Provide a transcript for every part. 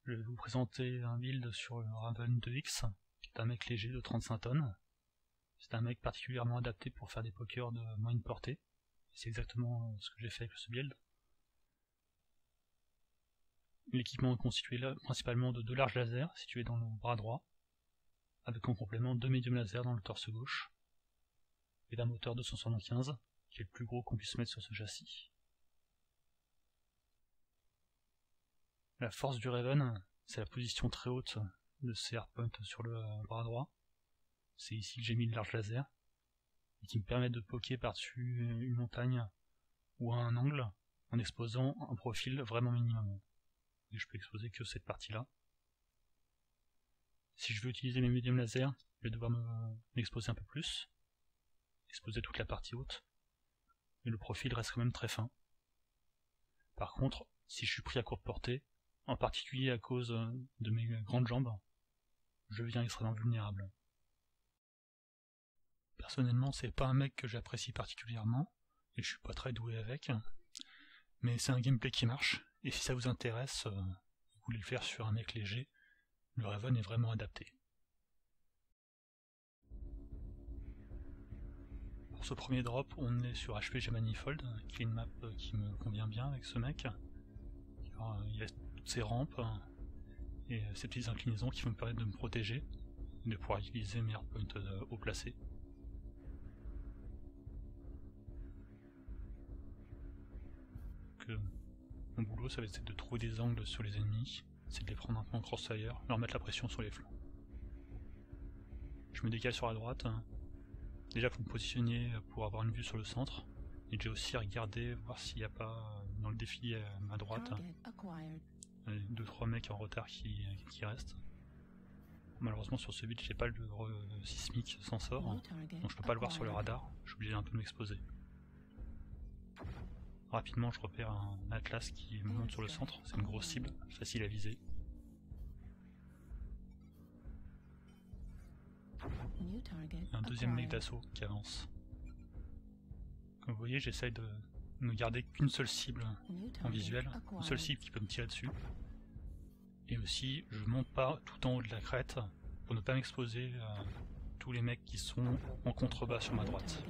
Je vais vous présenter un build sur le Raven 2X, qui est un mech léger de 35 tonnes. C'est un mech particulièrement adapté pour faire des pokers de moyenne portée. C'est exactement ce que j'ai fait avec ce build. L'équipement est constitué là, principalement de 2 larges lasers situés dans le bras droit, avec en complément 2 médiums lasers dans le torse gauche, et d'un moteur 275, qui est le plus gros qu'on puisse mettre sur ce châssis. La force du Raven, c'est la position très haute de ces hardpoints sur le bras droit. C'est ici que j'ai mis le large laser, et qui me permet de poker par-dessus une montagne ou à un angle, en exposant un profil vraiment minimum. Et je peux exposer que cette partie-là. Si je veux utiliser mes médiums laser, je vais devoir m'exposer un peu plus, exposer toute la partie haute, mais le profil reste quand même très fin. Par contre, si je suis pris à courte portée, en particulier à cause de mes grandes jambes, je deviens extrêmement vulnérable. Personnellement, c'est pas un mec que j'apprécie particulièrement, et je suis pas très doué avec, mais c'est un gameplay qui marche, et si ça vous intéresse, vous voulez le faire sur un mec léger, le Raven est vraiment adapté. Pour ce premier drop, on est sur HPG Manifold, qui est une map qui me convient bien avec ce mec. Alors, il y a toutes ces rampes et ces petites inclinaisons qui vont me permettre de me protéger et de pouvoir utiliser mes hardpoints haut placés. Mon boulot, ça va être de trouver des angles sur les ennemis, c'est de les prendre un peu en crossfire, leur mettre la pression sur les flancs. Je me décale sur la droite. Déjà pour me positionner pour avoir une vue sur le centre, et j'ai aussi regardé voir s'il n'y a pas dans le défilé à ma droite 2-3 mecs en retard qui restent. Malheureusement sur ce build j'ai pas le sismique sensor, donc je peux pas le voir sur le radar, je suis obligé un peu de m'exposer. Rapidement je repère un Atlas qui me monte sur le centre, c'est une grosse cible, facile à viser. Un deuxième mec d'assaut qui avance. Comme vous voyez, j'essaye de ne garder qu'une seule cible en visuel, une seule cible qui peut me tirer dessus. Et aussi, je monte pas tout en haut de la crête pour ne pas m'exposer à tous les mecs qui sont en contrebas sur ma droite.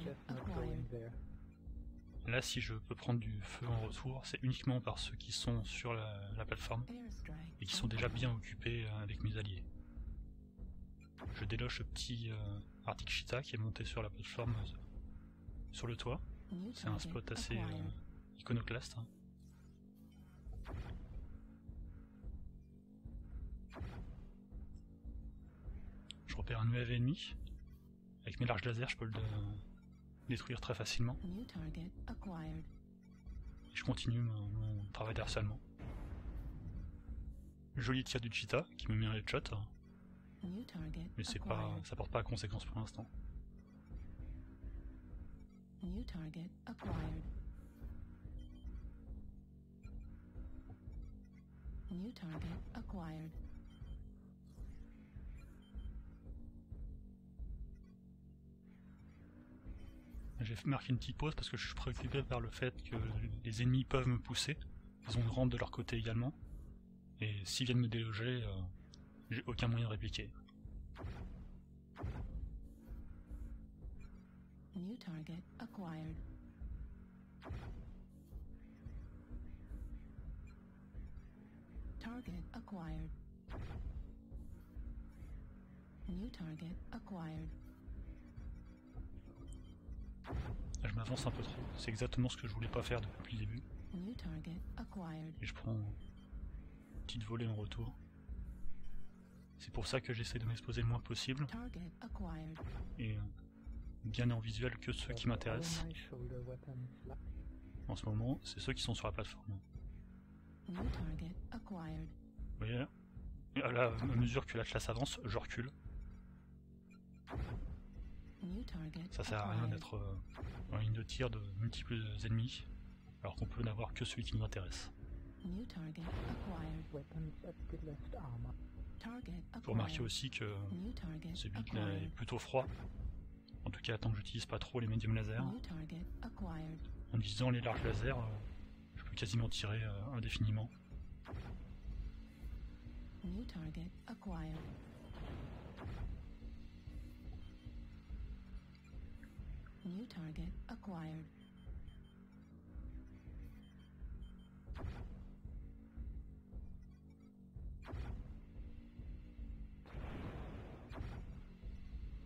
Là, si je peux prendre du feu en retour, c'est uniquement par ceux qui sont sur la plateforme et qui sont déjà bien occupés avec mes alliés. Je déloge le petit Arctic Cheetah qui est monté sur la plateforme sur le toit. C'est un spot assez iconoclaste. Je repère un UAV ennemi. Avec mes larges lasers, je peux le détruire très facilement. Et je continue mon travail d'harcèlement. Joli tir du Cheetah qui me met un headshot. Mais ça porte pas à conséquence pour l'instant. J'ai marqué une petite pause parce que je suis préoccupé par le fait que les ennemis peuvent me pousser. Ils ont une rampe de leur côté également. Et s'ils viennent me déloger, j'ai aucun moyen de répliquer. New target acquired. Target acquired. New target acquired. Je m'avance un peu trop, c'est exactement ce que je voulais pas faire depuis le début. New target acquired. Et je prends une petite volée en retour. C'est pour ça que j'essaie de m'exposer le moins possible. Et bien en visuel que ceux qui m'intéressent. En ce moment, c'est ceux qui sont sur la plateforme. Vous voyez, à la mesure que l'Atlas avance, je recule. Ça sert à rien d'être en ligne de tir de multiples ennemis, alors qu'on peut n'avoir que celui qui nous intéresse. Faut remarquer aussi que ce build est plutôt froid, en tout cas tant que j'utilise pas trop les médiums lasers. En utilisant les larges lasers, je peux quasiment tirer indéfiniment. New target acquired. New target acquired.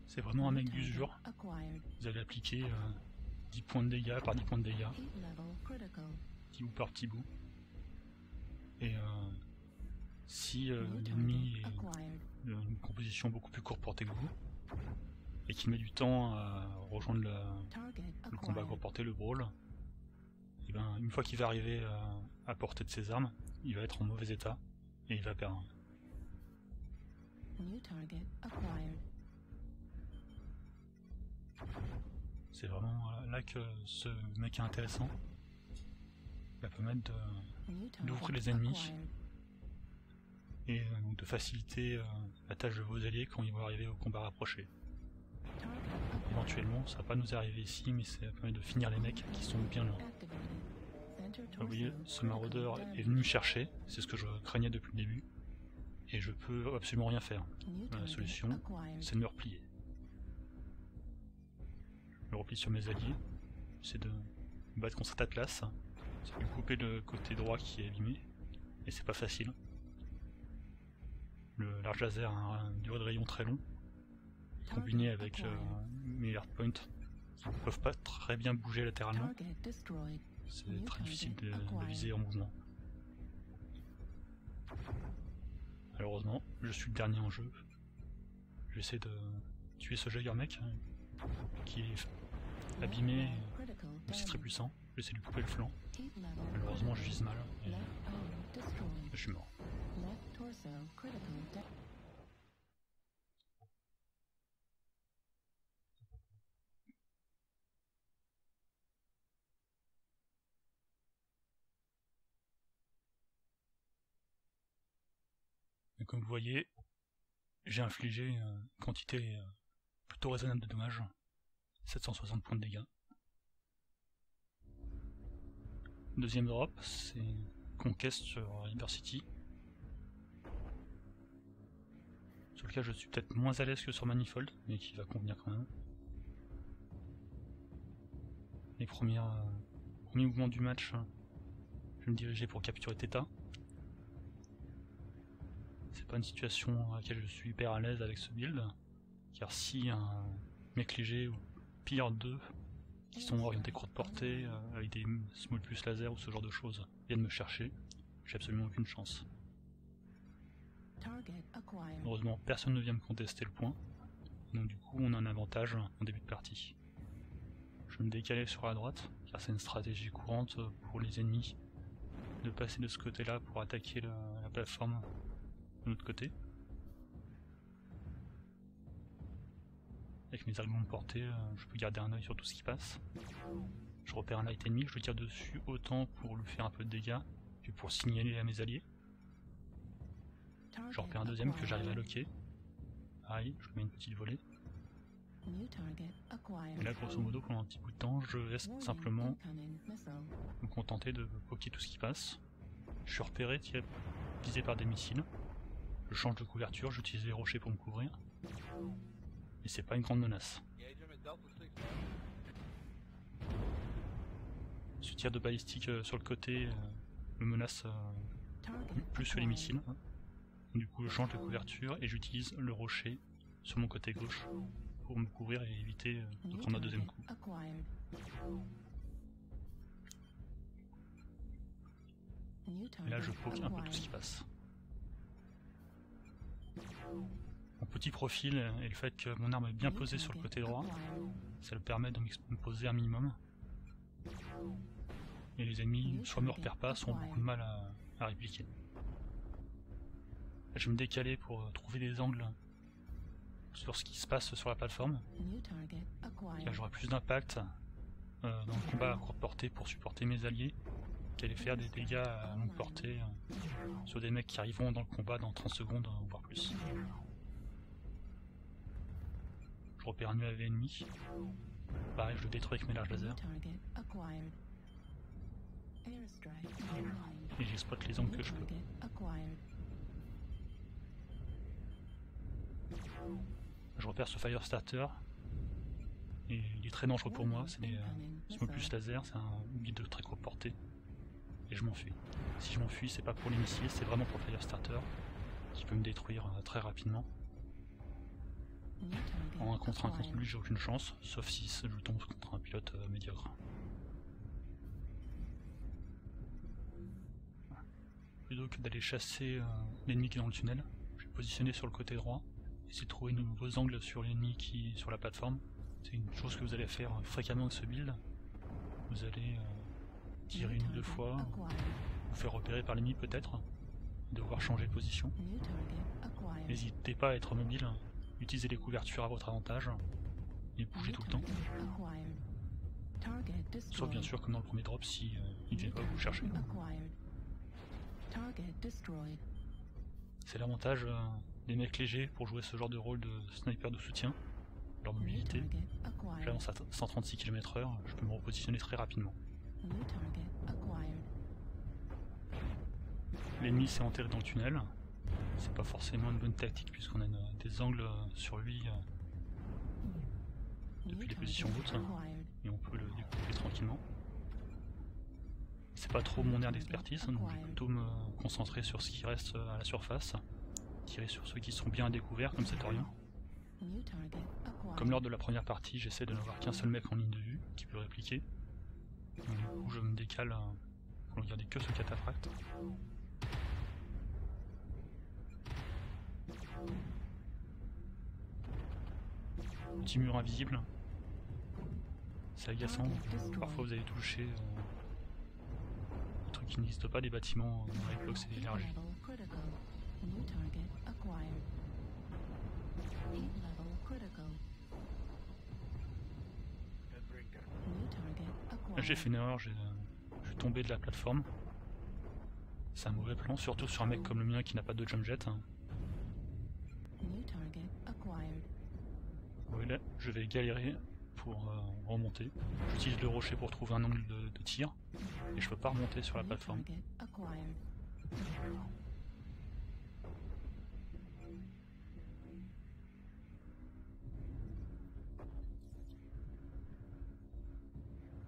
C'est vraiment un New mec target d'usure. acquired. Vous allez appliquer 10 points de dégâts par 10 points de dégâts, Heat level critical. petit bout par petit bout. Et si New l'ennemi target est acquired. d'une composition beaucoup plus courte portée que vous, et qu'il met du temps à rejoindre Target le combat à courte acquired. portée, le brawl, et ben, une fois qu'il va arriver à portée de ses armes, il va être en mauvais état, et il va perdre. New target acquired. C'est vraiment là que ce mec est intéressant. Il va permettre New d'ouvrir target les ennemis acquired. et de faciliter la tâche de vos alliés quand ils vont arriver au combat rapproché. Target Éventuellement, ça va pas nous arriver ici, mais ça permet de finir les mecs qui sont bien loin. activated. Center Vous voyez, torso ce maraudeur critical est venu me chercher, c'est ce que je craignais depuis le début, et je peux absolument rien faire. damage. New La target solution, acquired. c'est de me replier. Je me replie sur mes alliés, c'est de me battre contre cet Atlas, c'est de lui couper le côté droit qui est abîmé, et c'est pas facile. Le large laser a une durée de rayon très long, combiné avec mes hardpoints qui ne peuvent pas très bien bouger latéralement, Target destroyed. c'est très difficile de viser en mouvement. Malheureusement, je suis le dernier en jeu. J'essaie de tuer ce Jaggermech qui est abîmé, Critical mais c'est très damage. puissant. J'essaie de lui couper le flanc. Heat level Malheureusement, je vise mal et left arm destroyed. je suis mort. Left torso critical damage. Et comme vous voyez, j'ai infligé une quantité plutôt raisonnable de dommages. 760 points de dégâts. Deuxième drop, c'est Conquest sur River City, sur lequel je suis peut-être moins à l'aise que sur Manifold, mais qui va convenir quand même. Les premiers mouvements du match, je vais me diriger pour capturer Theta. C'est pas une situation à laquelle je suis hyper à l'aise avec ce build, car si un mec léger ou pire 2 qui sont orientés courte portée, avec des small plus laser ou ce genre de choses, viennent me chercher, j'ai absolument aucune chance. Target acquired. Heureusement, personne ne vient me contester le point, donc du coup on a un avantage en début de partie. Je vais me décaler sur la droite, car c'est une stratégie courante pour les ennemis de passer de ce côté-là pour attaquer la plateforme de l'autre côté. Avec mes arguments de portée, je peux garder un œil sur tout ce qui passe. Je repère un light ennemi, je le tire dessus autant pour lui faire un peu de dégâts que pour signaler à mes alliés. Je repère un deuxième que j'arrive à loquer. Pareil, je lui mets une petite volée. New target acquired. Et là, grosso modo, pendant un petit bout de temps, je vais Warning, simplement incoming missile. me contenter de poker tout ce qui passe. Je suis repéré, visé par des missiles. Je change de couverture, j'utilise les rochers pour me couvrir. Et c'est pas une grande menace. Ce tir de balistique sur le côté me menace Target plus que les acquired. missiles. Du coup, je change de couverture et j'utilise le rocher sur mon côté gauche pour me couvrir et éviter de New prendre un deuxième target coup. acquired. New Et là, je target poke un peu tout ce qui acquired. passe. Mon petit profil et le fait que mon arme est bien New posée sur le target côté droit, acquired. ça le permet de me poser un minimum. Et les ennemis, soit me repèrent pas, soit ont beaucoup de mal à répliquer. Je vais me décaler pour trouver des angles sur ce qui se passe sur la plateforme. New target Là, acquired. j'aurai plus d'impact dans le combat à courte portée pour supporter mes alliés qu'aller faire des dégâts à longue portée sur des mecs qui arriveront dans le combat dans 30 secondes, voire plus. Je repère un UAV ennemi. Pareil, je le détruis avec mes larges New lasers. target acquired. Airstrike online. Et j'exploite les angles que je peux. Target acquired. Je repère ce Firestarter, et il est très dangereux pour moi, c'est des Smopus laser, c'est un guide de très courte portée, et je m'enfuis. Si je m'enfuis, c'est pas pour les missiles, c'est vraiment pour le Firestarter, qui peut me détruire très rapidement. En 1 contre 1 contre lui, j'ai aucune chance, sauf si je tombe contre un pilote médiocre. Plutôt que d'aller chasser l'ennemi qui est dans le tunnel, je vais me positionner sur le côté droit, essayer de trouver de nouveaux angles sur l'ennemi qui est sur la plateforme. C'est une chose que vous allez faire fréquemment avec ce build. Vous allez tirer 1 ou 2 fois, vous faire repérer par l'ennemi peut-être, devoir changer de position. N'hésitez pas à être mobile, utilisez les couvertures à votre avantage et bougez tout le temps. Sauf bien sûr comme dans le premier drop si il ne vient pas vous chercher. C'est l'avantage des mecs légers pour jouer ce genre de rôle de sniper de soutien. Leur mobilité, j'avance à 136 km/h, je peux me repositionner très rapidement. L'ennemi s'est enterré dans le tunnel, c'est pas forcément une bonne tactique puisqu'on a des angles sur lui depuis les positions hautes et on peut le découper tranquillement. C'est pas trop mon aire d'expertise, donc je vais plutôt me concentrer sur ce qui reste à la surface, tirer sur ceux qui sont bien découverts comme cet Orient. Comme lors de la première partie, j'essaie de n'avoir qu'un seul mec en ligne de vue qui peut répliquer. Donc, du coup, je me décale pour ne garder que ce cataphracte. Petit mur invisible. C'est agaçant. Parfois vous allez toucher des trucs qui n'existent pas, des bâtiments dans les blocs c'est élargi. J'ai fait une erreur, je suis tombé de la plateforme. C'est un mauvais plan, surtout sur un mec comme le mien qui n'a pas de jump jet. Oui, là, je vais galérer pour remonter. J'utilise le rocher pour trouver un angle de tir et je peux pas remonter sur la plateforme.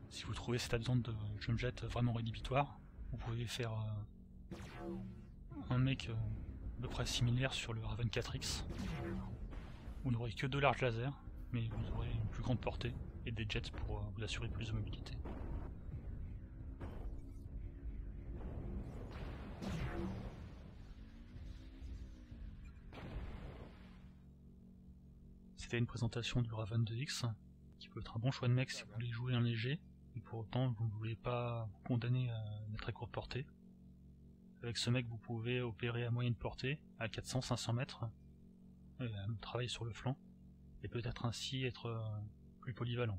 Si vous trouvez cette zone de jump jet vraiment rédhibitoire, vous pouvez faire un mec à peu près similaire sur le Raven 4X. Vous n'aurez que 2 larges lasers, mais vous aurez une plus grande portée et des jets pour vous assurer plus de mobilité. C'était une présentation du Raven 2X, qui peut être un bon choix de mec si vous voulez jouer un léger, et pour autant vous ne voulez pas vous condamner à une très courte portée. Avec ce mec vous pouvez opérer à moyenne portée, à 400-500 mètres, travailler sur le flanc, et peut-être ainsi être plus polyvalent.